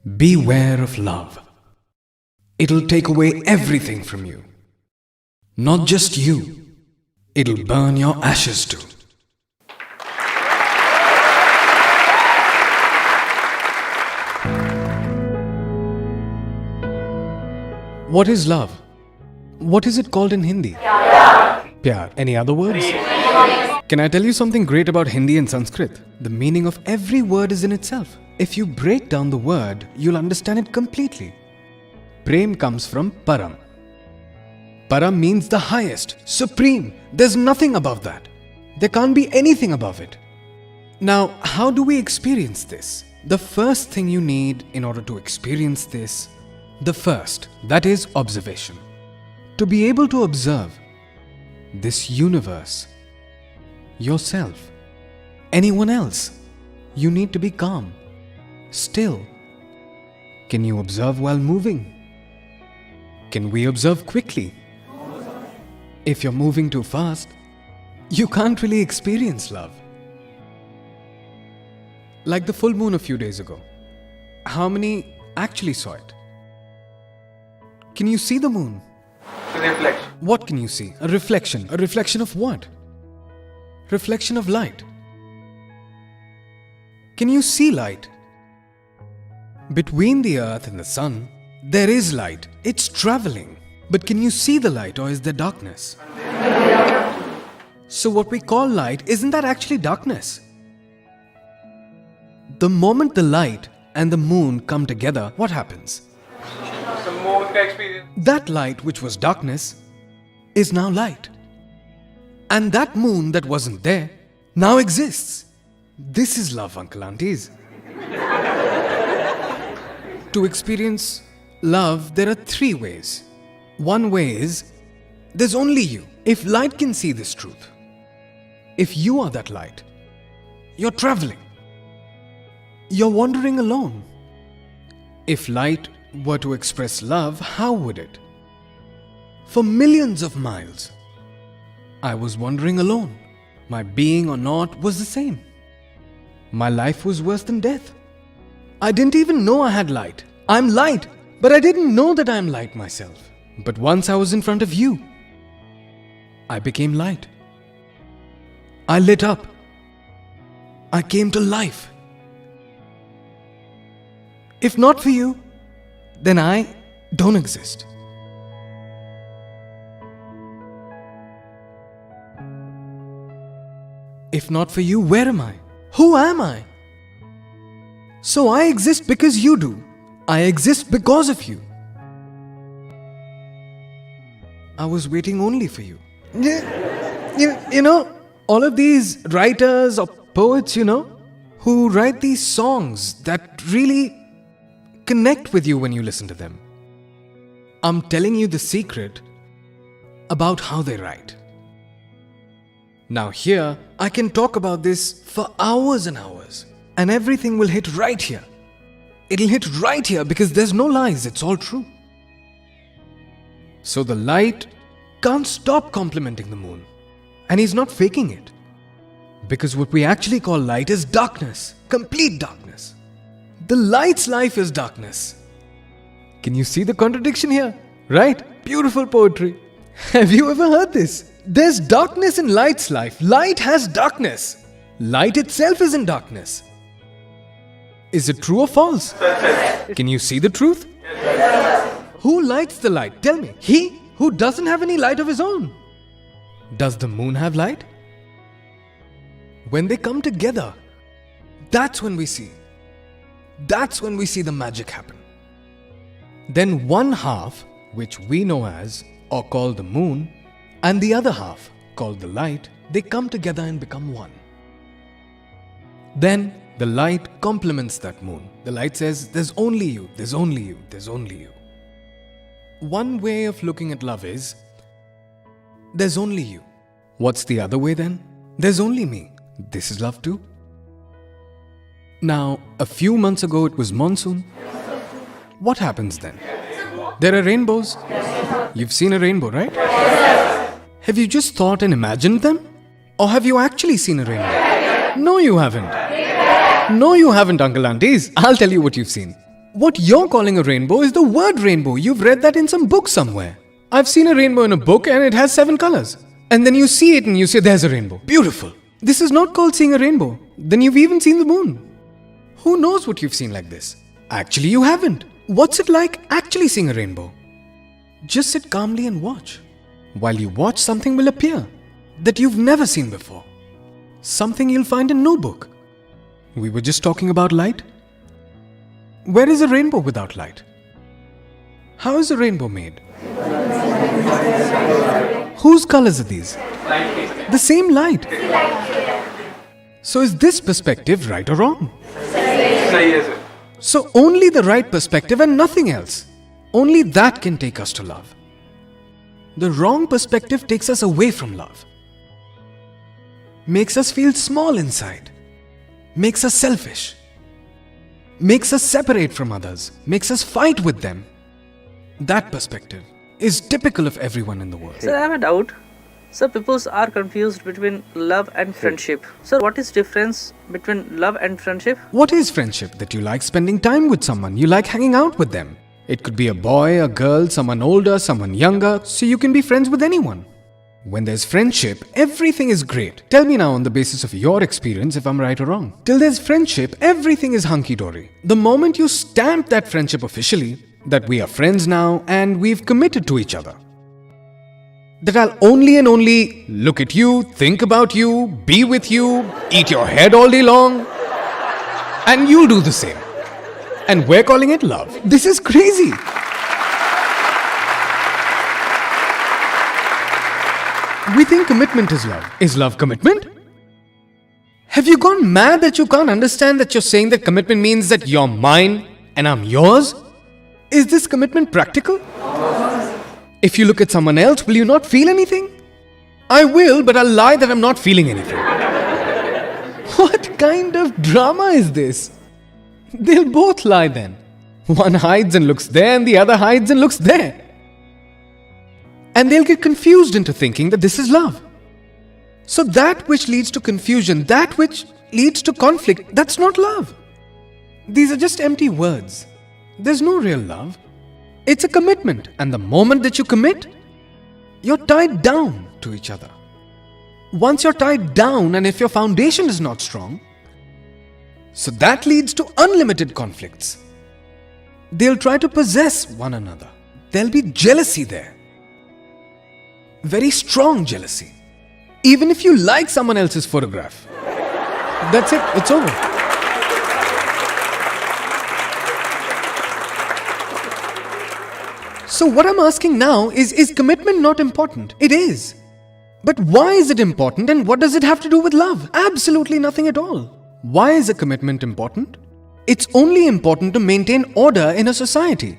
Beware of love. It'll take away everything from you. Not just you, it'll burn your ashes too. What is love? What is it called in Hindi? Pyar. Any other words? Can I tell you something great about Hindi and Sanskrit? The meaning of every word is in itself. If you break down the word, you'll understand it completely. Prem comes from Param. Param means the highest, supreme. There's nothing above that. There can't be anything above it. Now, how do we experience this? The first thing you need in order to experience this, that is observation. To be able to observe this universe, yourself, anyone else, you need to be calm, still. Can you observe while moving? Can we observe quickly? If you're moving too fast, you can't really experience love. Like the full moon a few days ago. How many actually saw it? Can you see the moon? Reflection. What can you see? A reflection. A reflection of what? Reflection of light. Can you see light? Between the earth and the sun, there is light. It's traveling. But can you see the light, or is there darkness? So what we call light, isn't that actually darkness? The moment the light and the moon come together, what happens? Some moon ka experience. That light which was darkness is now light. And that moon that wasn't there now exists. This is love, uncle, aunties. To experience love, there are 3 ways. One way is, there's only you. If light can see this truth, if you are that light, you're traveling. You're wandering alone. If light were to express love, how would it? For millions of miles, I was wandering alone. My being or not was the same. My life was worse than death. I didn't even know I had light. I'm light, but I didn't know that I'm light myself. But once I was in front of you, I became light. I lit up. I came to life. If not for you, then I don't exist. If not for you, where am I? Who am I? So I exist because you do. I exist because of you. I was waiting only for you. You know, all of these writers or poets, who write these songs that really connect with you when you listen to them. I'm telling you the secret about how they write. Now here, I can talk about this for hours and hours, and everything will hit right here. It'll hit right here because there's no lies, it's all true. So the light can't stop complimenting the moon, and he's not faking it. Because what we actually call light is darkness, complete darkness. The light's life is darkness. Can you see the contradiction here? Right? Beautiful poetry. Have you ever heard this? There's darkness in light's life. Light has darkness. Light itself is in darkness. Is it true or false? Can you see the truth? Who lights the light? Tell me. He who doesn't have any light of his own. Does the moon have light? When they come together, that's when we see. That's when we see the magic happen. Then one half, which we know as, or call the moon, and the other half, called the light, they come together and become one. Then the light complements that moon. The light says, there's only you, there's only you, there's only you. One way of looking at love is, there's only you. What's the other way then? There's only me. This is love too. Now, a few months ago it was monsoon. What happens then? There are rainbows. You've seen a rainbow, right? Have you just thought and imagined them? Or have you actually seen a rainbow? No, you haven't. No, you haven't, uncle aunties. I'll tell you what you've seen. What you're calling a rainbow is the word rainbow. You've read that in some book somewhere. I've seen a rainbow in a book and it has 7 colors. And then you see it and you say, there's a rainbow. Beautiful. This is not called seeing a rainbow. Then you've even seen the moon. Who knows what you've seen like this? Actually, you haven't. What's it like actually seeing a rainbow? Just sit calmly and watch. While you watch, something will appear that you've never seen before. Something you'll find in no book. We were just talking about light. Where is a rainbow without light? How is a rainbow made? Whose colors are these? The same light. So is this perspective right or wrong? So only the right perspective and nothing else. Only that can take us to love. The wrong perspective takes us away from love. Makes us feel small inside. Makes us selfish. Makes us separate from others. Makes us fight with them. That perspective is typical of everyone in the world. Sir, I have a doubt. Sir, people are confused between love and friendship. Sir, what is difference between love and friendship? What is friendship? That you like spending time with someone. You like hanging out with them. It could be a boy, a girl, someone older, someone younger, so you can be friends with anyone. When there's friendship, everything is great. Tell me now on the basis of your experience if I'm right or wrong. Till there's friendship, everything is hunky-dory. The moment you stamp that friendship officially, that we are friends now and we've committed to each other, that I'll only and only look at you, think about you, be with you, eat your head all day long, and you'll do the same. And we're calling it love. This is crazy. We think commitment is love. Is love commitment? Have you gone mad that you can't understand that you're saying that commitment means that you're mine and I'm yours? Is this commitment practical? If you look at someone else, will you not feel anything? I will, but I'll lie that I'm not feeling anything. What kind of drama is this? They'll both lie then. One hides and looks there and the other hides and looks there. And they'll get confused into thinking that this is love. So that which leads to confusion, that which leads to conflict, that's not love. These are just empty words. There's no real love. It's a commitment. And the moment that you commit, you're tied down to each other. Once you're tied down, and if your foundation is not strong, so that leads to unlimited conflicts. They'll try to possess one another. There'll be jealousy there. Very strong jealousy. Even if you like someone else's photograph. That's it. It's over. So what I'm asking now is commitment not important? It is. But why is it important and what does it have to do with love? Absolutely nothing at all. Why is a commitment important? It's only important to maintain order in a society.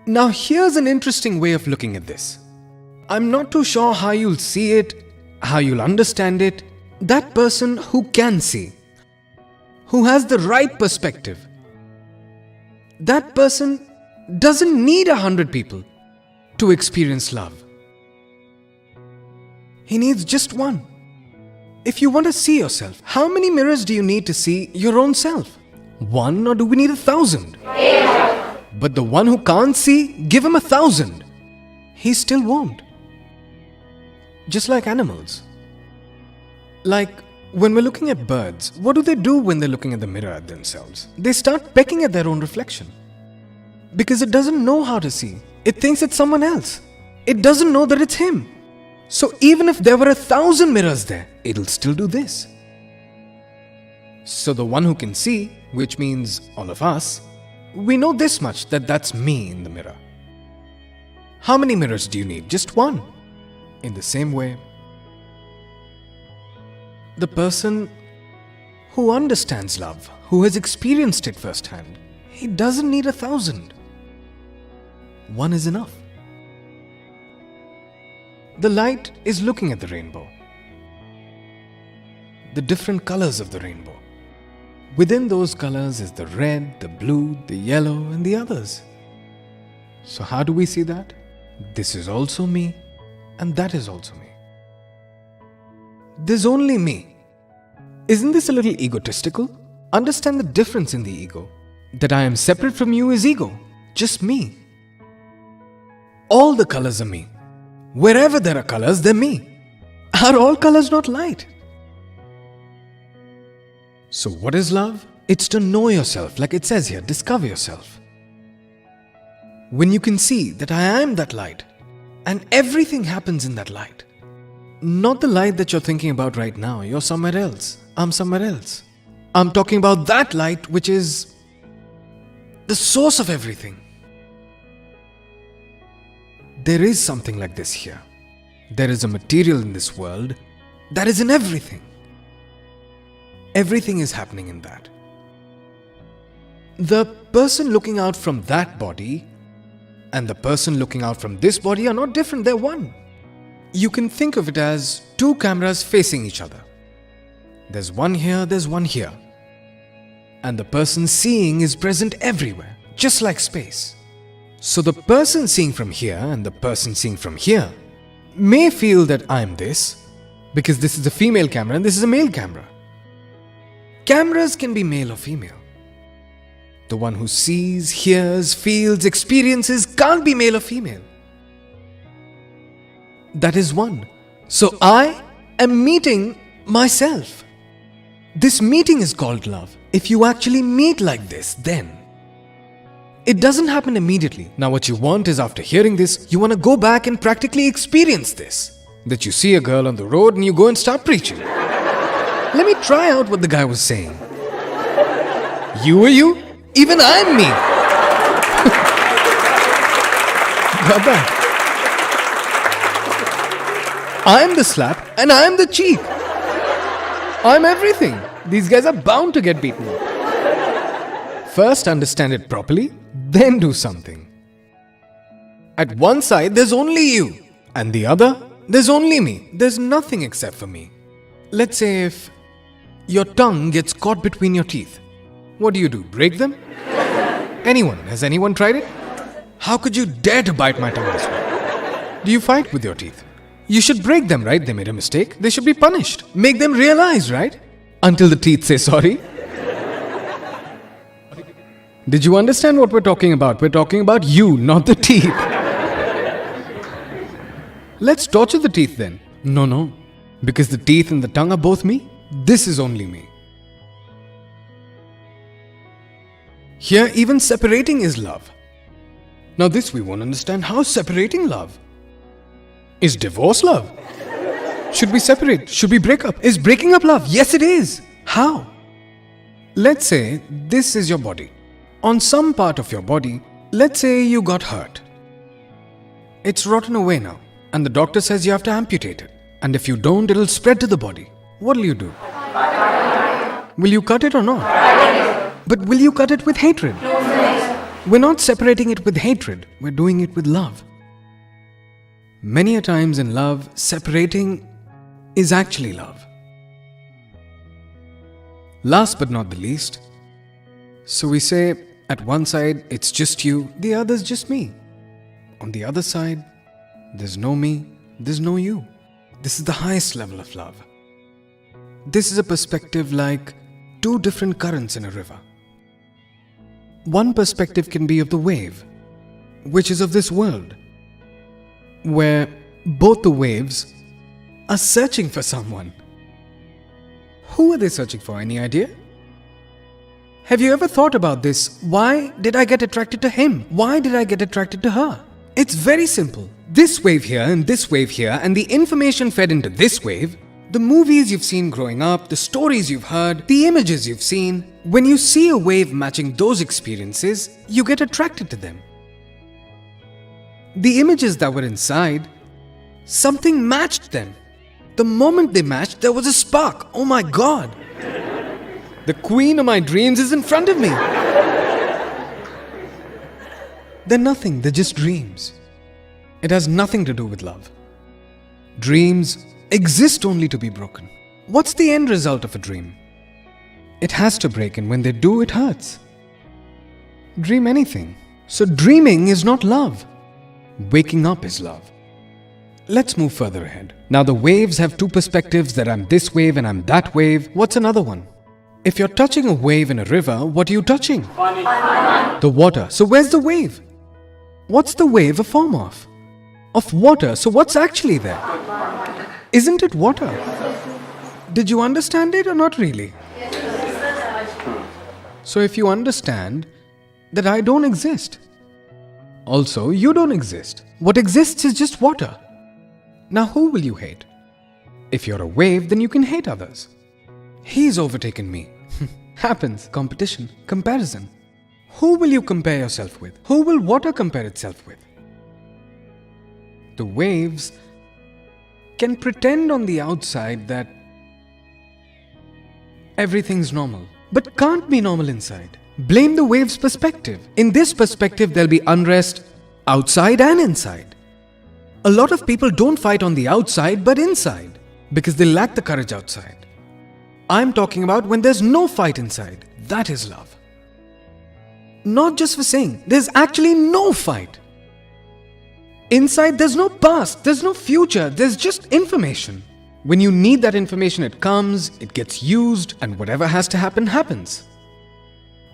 Now here's an interesting way of looking at this. I'm not too sure how you'll see it, how you'll understand it. That person who can see, who has the right perspective, that person doesn't need 100 people to experience love. He needs just one. If you want to see yourself, how many mirrors do you need to see your own self? 1, or do we need 1,000? But the one who can't see, give him 1,000. He still won't. Just like animals. Like when we're looking at birds, what do they do when they're looking at the mirror at themselves? They start pecking at their own reflection. Because it doesn't know how to see. It thinks it's someone else. It doesn't know that it's him. So even if there were 1,000 mirrors there, it'll still do this. So the one who can see, which means all of us, we know this much, that that's me in the mirror. How many mirrors do you need? Just one. In the same way, the person who understands love, who has experienced it firsthand, he doesn't need 1,000. One is enough. The light is looking at the rainbow. The different colors of the rainbow. Within those colors is the red, the blue, the yellow, and the others. So how do we see that? This is also me, and that is also me. There's only me. Isn't this a little egotistical? Understand the difference in the ego. that I am separate from you is ego. Just me. All the colors are me. Wherever there are colors, they're me. Are all colors not light? So what is love? It's to know yourself, like it says here, discover yourself. When you can see that I am that light, and everything happens in that light. Not the light that you're thinking about right now. You're somewhere else. I'm somewhere else. I'm talking about that light which is the source of everything. There is something like this here. There is a material in this world that is in everything. Everything is happening in that. The person looking out from that body and the person looking out from this body are not different, they're one. You can think of it as two cameras facing each other. There's one here, there's one here. And the person seeing is present everywhere, just like space. So the person seeing from here and the person seeing from here may feel that I'm this, because this is a female camera and this is a male camera. Cameras can be male or female. The one who sees, hears, feels, experiences can't be male or female. That is one. So I am meeting myself. This meeting is called love. If you actually meet like this, then it doesn't happen immediately. Now what you want is, after hearing this, you want to go back and practically experience this. That you see a girl on the road and you go and start preaching. Let me try out what the guy was saying. You are you? Even I'm me. Got that? I'm the slap and I'm the cheek. I'm everything. These guys are bound to get beaten up. First understand it properly, then do something. At one side there's only you, and the other there's only me. There's nothing except for me. Let's say if your tongue gets caught between your teeth, what do? Break them? Anyone? Has anyone tried it? How could you dare to bite my tongue this way? Do you fight with your teeth? You should break them, right? They made a mistake. They should be punished. Make them realize, right? Until the teeth say sorry. Did you understand what we're talking about? We're talking about you, not the teeth. Let's torture the teeth then. No. Because the teeth and the tongue are both me. This is only me. Here, even separating is love. Now this we won't understand. How separating love? Is divorce love? Should we separate? Should we break up? Is breaking up love? Yes, it is. How? Let's say this is your body. On some part of your body, let's say you got hurt. It's rotten away now, and the doctor says you have to amputate it. And if you don't, it'll spread to the body. What'll you do? Will you cut it or not? But will you cut it with hatred? We're not separating it with hatred. We're doing it with love. Many a times in love, separating is actually love. Last but not the least, so we say, at one side it's just you, the other's just me. On the other side, there's no me, there's no you. This is the highest level of love. This is a perspective like two different currents in a river. One perspective can be of the wave, which is of this world, where both the waves are searching for someone. Who are they searching for? Any idea? Have you ever thought about this? Why did I get attracted to him? Why did I get attracted to her? It's very simple. This wave here and this wave here, and the information fed into this wave, the movies you've seen growing up, the stories you've heard, the images you've seen, when you see a wave matching those experiences, you get attracted to them. The images that were inside, something matched them. The moment they matched, there was a spark. Oh my God! The queen of my dreams is in front of me. They're nothing, they're just dreams. It has nothing to do with love. Dreams exist only to be broken. What's the end result of a dream? It has to break, and when they do, it hurts. Dream anything. So dreaming is not love. Waking up is love. Let's move further ahead. Now the waves have two perspectives, that I'm this wave and I'm that wave. What's another one? If you're touching a wave in a river, what are you touching? The water. So where's the wave? What's the wave a form of? Of water. So what's actually there? Isn't it water? Did you understand it or not really? So if you understand that I don't exist, also you don't exist. What exists is just water. Now who will you hate? If you're a wave, then you can hate others. He's overtaken me. Happens. Competition. Comparison. Who will you compare yourself with? Who will water compare itself with? The waves can pretend on the outside that everything's normal, but can't be normal inside. Blame the wave's perspective. In this perspective, there'll be unrest outside and inside. A lot of people don't fight on the outside but inside because they lack the courage outside. I'm talking about when there's no fight inside. That is love. Not just for saying, there's actually no fight. Inside, there's no past, there's no future, there's just information. When you need that information, it comes, it gets used, and whatever has to happen, happens.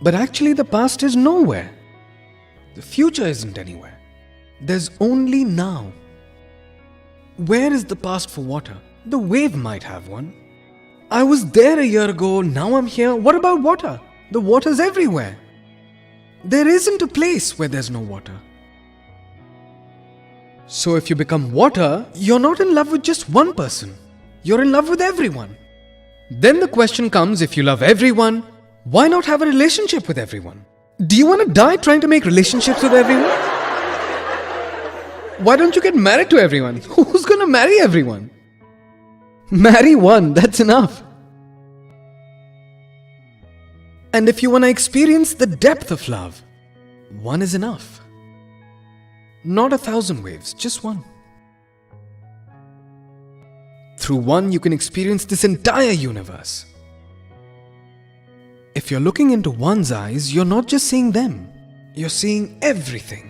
But actually, the past is nowhere. The future isn't anywhere. There's only now. Where is the past for water? The wave might have one. I was there a year ago, now I'm here. What about water? The water's everywhere. There isn't a place where there's no water. So if you become water, you're not in love with just one person. You're in love with everyone. Then the question comes, if you love everyone, why not have a relationship with everyone? Do you want to die trying to make relationships with everyone? Why don't you get married to everyone? Who's going to marry everyone? Marry one, that's enough. And if you want to experience the depth of love, one is enough. Not 1,000 waves, just one. Through one, you can experience this entire universe. If you're looking into one's eyes, you're not just seeing them, you're seeing everything.